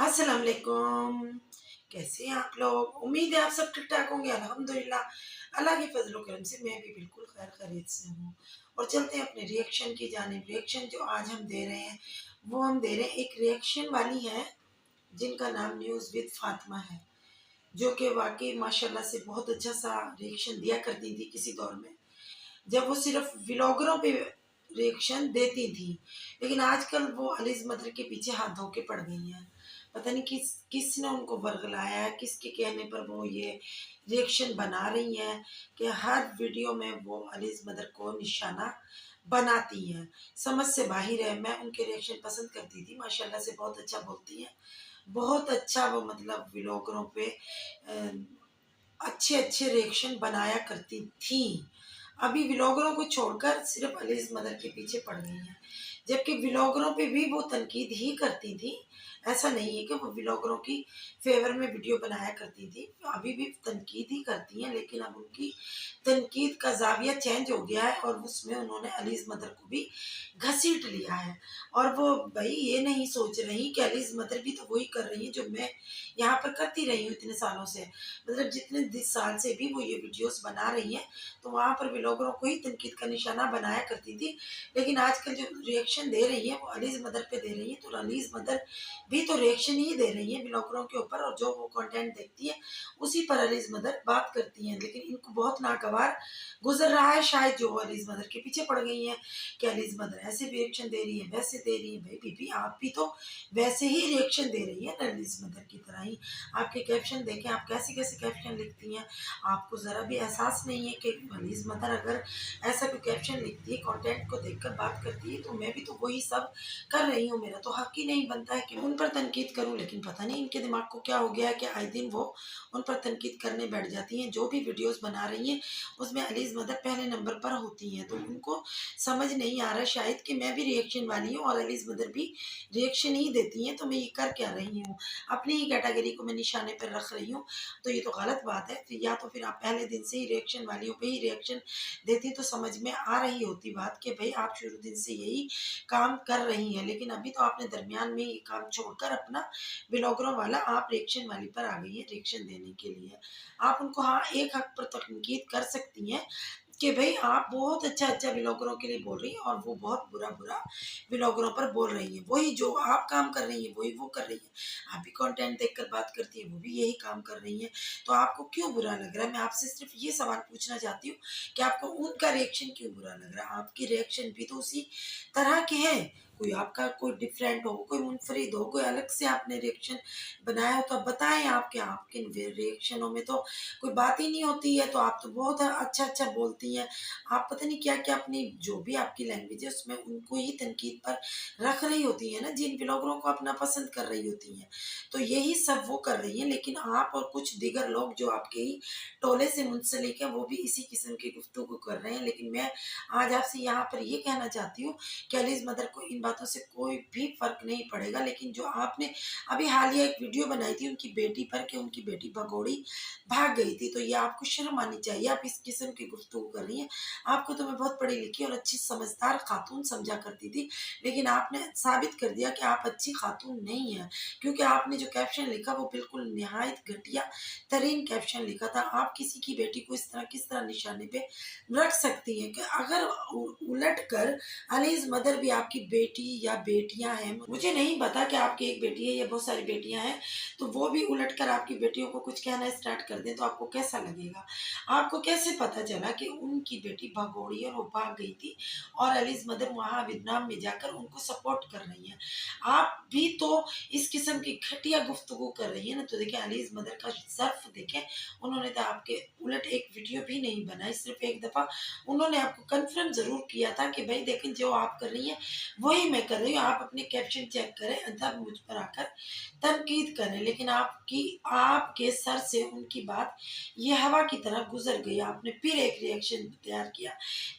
अस्सलाम वालेकुम। कैसे हैं आप लोग? उम्मीद है आप सब ठीक-ठाक होंगे। अल्हम्दुलिल्लाह अल्लाह के फ़ज़्ल व करम से मैं भी बिल्कुल खैरियत से हूँ। और चलते हैं अपने रिएक्शन की जानिब। रिएक्शन जो आज हम दे रहे हैं, वो हम दे रहे हैं एक रिएक्शन वाली है, जिनका नाम न्यूज़ विद फ़ातिमा है, जो कि वाक़ई माशाअल्लाह से बहुत अच्छा-सा रिएक्शन दिया करती थी किसी दौर में। जब वो सिर्फ़ व्लॉगरों पे रिएक्शन देती थी। लेकिन आजकल वो अलीज़ मदर के पीछे हाथ धो के पड़ गई हैं। पता नहीं किसने उनको वर्गलाया है, किसके कहने पर वो ये रिएक्शन बना रही हैं कि हर वीडियो में वो अलीज़ मदर को निशाना बनाती हैं। समझ से बाहिर है। मैं उनके रिएक्शन पसंद करती थी, माशाअल्लाह से बहुत अच्छा बोलती हैं। बहुत अच्छा वो मतलब व्लॉगरों पे अच्छे-अच्छे रिएक्शन बनाया करती थीं। अभी व्लॉगरों को छोड़कर सिर्फ़ अलीज़ मदर के पीछे पड़ गई हैं। जबकि व्लॉगरों पे भी वो तनकीद ही करती थीं। ऐसा नहीं है कि वो व्लॉगरों की फ़ेवर में वीडियो बनाया करती थीं। अभी भी तनकीद ही करती हैं, लेकिन अब उनकी तनकीद का ज़ाविया चेंज हो गया है और उसमें उन्होंने अलीज़ मदर को भी घसीट लिया है। और वो भई ये नहीं सोच रही कि अलीज़ मदर भी तो वही कर रही हैं जो मैं यहाँ पर करती रही हूँ इतने सालों से। मतलब जितने 10 साल से भी वो ये वीडियोज़ बना रही हैं, तो वहाँ पर व्लॉगरों को ही तनकीद का निशाना बनाया करती थी। लेकिन आजकल जो रिएक्शन दे रही हैं, वो अलीज़ मदर पे दे रही हैं, तो अलीज़ मदर भी तो रिएक्शन ही दे रही हैं व्लॉगरों के ऊपर, और जो वो कंटेंट देखती हैं, उसी पर अलीज़ मदर बात करती हैं। लेकिन इनको बहुत नागवार गुज़र रहा है शायद, जो वो अलीज़ मदर के पीछे पड़ गई हैं कि अलीज़ मदर ऐसे रिएक्शन दे रही है, वैसे दे रही है। भई बीबी, आप भी तो वैसे ही रिएक्शन दे रही हैं ना अलीज़ मदर की तरह ही। आपके कैप्शन देखें, आप कैसे-कैसे कैप्शन लिखती हैं। आपको ज़रा भी एहसास नहीं है कि अलीज़ मदर अगर ऐसा कोई कैप्शन लिखती है, कंटेंट को देखकर बात करती है, तो मैं भी तो वही सब कर रही हूँ। मेरा तो हक ही नहीं बनता है कि उन पर तनकीद करूँ। लेकिन पता नहीं इनके दिमाग को क्या हो गया है कि आए दिन वो उन पर तनकीद करने बैठ जाती हैं। जो भी वीडियोज़ बना रही हैं, उसमें अलीज़ मदर पहले नंबर पर होती हैं। तो उनको समझ नहीं आ रहा शायद कि मैं भी रिएक्शन वाली हूँ और अलीज़ मदर भी रिएक्शन ही देती हैं, तो मैं ये कर क्या रही हूँ? अपनी ही कैटेगरी को मैं निशाने पर रख रही हूँ, तो ये तो गलत बात है। तो या तो फिर आप पहले दिन से ही रिएक्शन वालियों पे ही रिएक्शन देती, तो समझ में आ रही होती बात कि भई आप शुरू दिन से यही काम कर रही हैं। लेकिन अभी तो आपने दरमियान में ये काम छोड़कर अपना व्लॉगरों वाला आप रिएक्शन वाली पर आ गई हैं रिएक्शन देने के लिए। आप उनको हाँ, एक हक पर तनकीद कर सकती हैं कि भई आप बहुत अच्छा-अच्छा व्लॉगरों के लिए बोल रही हैं और वो बहुत बुरा-बुरा व्लॉगरों पर बोल रही हैं। वही जो आप काम कर रही हैं, वही वो कर रही हैं। आप भी कंटेंट देखकर बात करती हैं, वो भी यही काम कर रही हैं। तो आपको क्यों बुरा लग रहा है? मैं आपसे सिर्फ़ ये सवाल पूछना चाहती हूँ कि आपको उनका रिएक्शन क्यों बुरा लग रहा है? आपके रिएक्शन भी तो उसी तरह के हैं। कोई आपका कोई डिफरेंट हो, कोई मुनफ़रिद हो, कोई अलग से आपने रिएक्शन बनाया हो, तो आप बताएँ। आपके रिएक्शनों में तो कोई बात ही नहीं होती है, तो आप तो बहुत अच्छा-अच्छा बोलती हैं। आप पता नहीं क्या-क्या अपनी जो भी आपकी लैंग्वेज है, उसमें उनको ही तनकीद पर रख रही होती हैं ना, जिन व्लॉगरों को अपना पसंद कर रही होती हैं। तो यही सब वो कर रही हैं, लेकिन आप और कुछ दीगर लोग जो आपके ही टोले से मुंसलिक हैं, वो भी इसी किस्म की गुफ्तगू कर रहे हैं। लेकिन मैं आज आपसे यहाँ पर ये कहना चाहती हूँ कि अलीज़ मदर को इन बातों से कोई भी फ़र्क नहीं पड़ेगा। लेकिन जो आपने अभी हालिया एक वीडियो बनाई थी उनकी बेटी पर, कि उनकी बेटी भगोड़ी भाग गई थी, तो ये आपको शर्म आनी चाहिए। आप इस किस्म की गुफ्तगू कर रही हैं। आपको तो मैं बहुत पढ़ी-लिखी और अच्छी समझदार खातून समझा करती थी, लेकिन आपने साबित कर दिया कि आप अच्छी खातून नहीं हैं, क्योंकि आपने जो कैप्शन लिखा वो बिल्कुल निहायत घटिया तरीन कैप्शन लिखा था। आप किसी की बेटी को इस तरह किस तरह निशाने पे रख सकती हैं कि अगर उलट कर अलीज़ मदर भी आपकी बेटी या बेटियाँ हैं, मुझे नहीं पता कि आपकी एक बेटी है या बहुत सारी बेटियाँ हैं, तो वो भी उलट कर आपकी बेटियों को कुछ कहना स्टार्ट कर दें, तो आपको कैसा लगेगा? आपको कैसे पता चला कि उनकी बेटी भगोड़ी और वो भाग गई थी और अलीज़ मदर वहाँ वियतनाम में जाकर उनको सपोर्ट कर रही हैं? आप भी तो इस किस्म की घटिया गुफ्तगू कर रही हैं ना, तो देखिए अलीज़ मदर का ज़र्फ़ देखें, उन्होंने तो आपके उलट एक वीडियो भी नहीं बनाई, सिर्फ़ एक दफ़ा उन्होंने आपको कन्फर्म ज़रूर किया था कि भई देखें, जो आप कर रही हैं, वही मैं कर रही हूँ। आप अपने कैप्शन चेक करें, तब मुझ पर आकर तनकीद करें। लेकिन आपके सर से उनकी बात ये हवा की तरह गुज़र गई। आपने फिर एक रिएक्शन तैयार किया,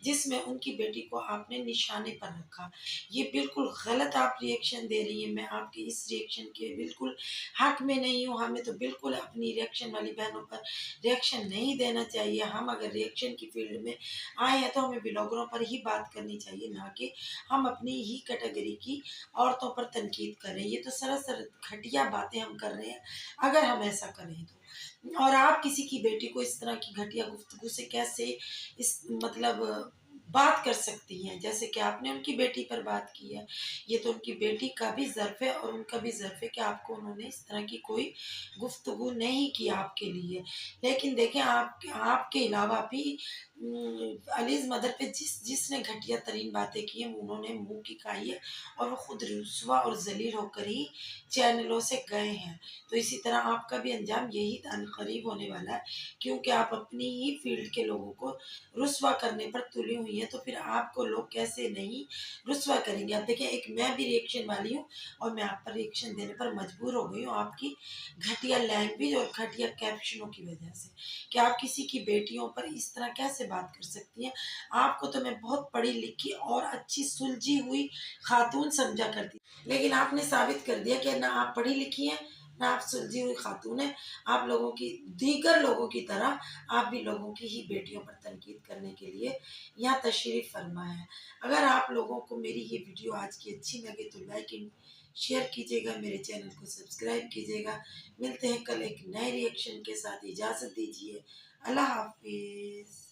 जिसमें उनकी बेटी को आपने निशाने पर रखा। ये बिल्कुल गलत आप रिएक्शन दे रही हैं। मैं आपके इस रिएक्शन के बिल्कुल हक में नहीं हूँ। हमें तो बिल्कुल अपनी रिएक्शन वाली बहनों पर रिएक्शन नहीं देना चाहिए। हम अगर रिएक्शन की फ़ील्ड में आए हैं, तो हमें व्लॉगरों पर ही बात करनी चाहिए, ना कि हम अपनी ही कैटेगरी की औरतों पर तनकीद कर रहे हैं। ये तो सरासर घटिया बातें हम कर रहे हैं अगर हम ऐसा करें तो। और आप किसी की बेटी को इस तरह की घटिया गुफ्तगू से कैसे इस मतलब बात कर सकती हैं, जैसे कि आपने उनकी बेटी पर बात की है। ये तो उनकी बेटी का भी ज़र्फ़ है और उनका भी ज़र्फ़ है कि आपको उन्होंने इस तरह की कोई गुफ्तगू नहीं की आपके लिए। लेकिन देखें आपके अलावा भी अलीज़ मदर पे जिसने घटिया तरीन बातें की हैं, उन्होंने मुँह की खाई है और वो खुद रुस्वा और ज़लील होकर ही चैनलों से गए हैं। तो इसी तरह आपका भी अंजाम यही अनक़रीब होने वाला है, क्योंकि आप अपनी ही फ़ील्ड के लोगों को रुस्वा करने पर तुली हुई हैं, तो फिर आपको लोग कैसे नहीं रुस्वा करेंगे। अब देखिए, एक मैं भी रिएक्शन वाली हूँ और मैं आप पर रिएक्शन देने पर मजबूर हो गई हूँ आपकी घटिया लैंग्वेज और घटिया कैप्शनों की वजह से, कि आप किसी की बेटियों पर इस तरह कैसे बात कर सकती हैं। आपको तो मैं बहुत पढ़ी लिखी और अच्छी सुलझी हुई खातून समझा करती, लेकिन आपने साबित कर दिया कि ना आप पढ़ी लिखी हैं, ना आप सुलझी हुई खातून हैं। आप लोगों की दीगर लोगों की तरह आप भी लोगों की ही बेटियों पर तनकीद करने के लिए यहाँ तशरीफ़ फरमा है। अगर आप लोगों को मेरी ये वीडियो आज की अच्छी लगे तो लाइक एंड शेयर कीजिएगा, मेरे चैनल को सब्सक्राइब कीजिएगा। मिलते हैं कल एक नए रिएक्शन के साथ, इजाज़त दीजिए। अल्लाह हाफ़िज़।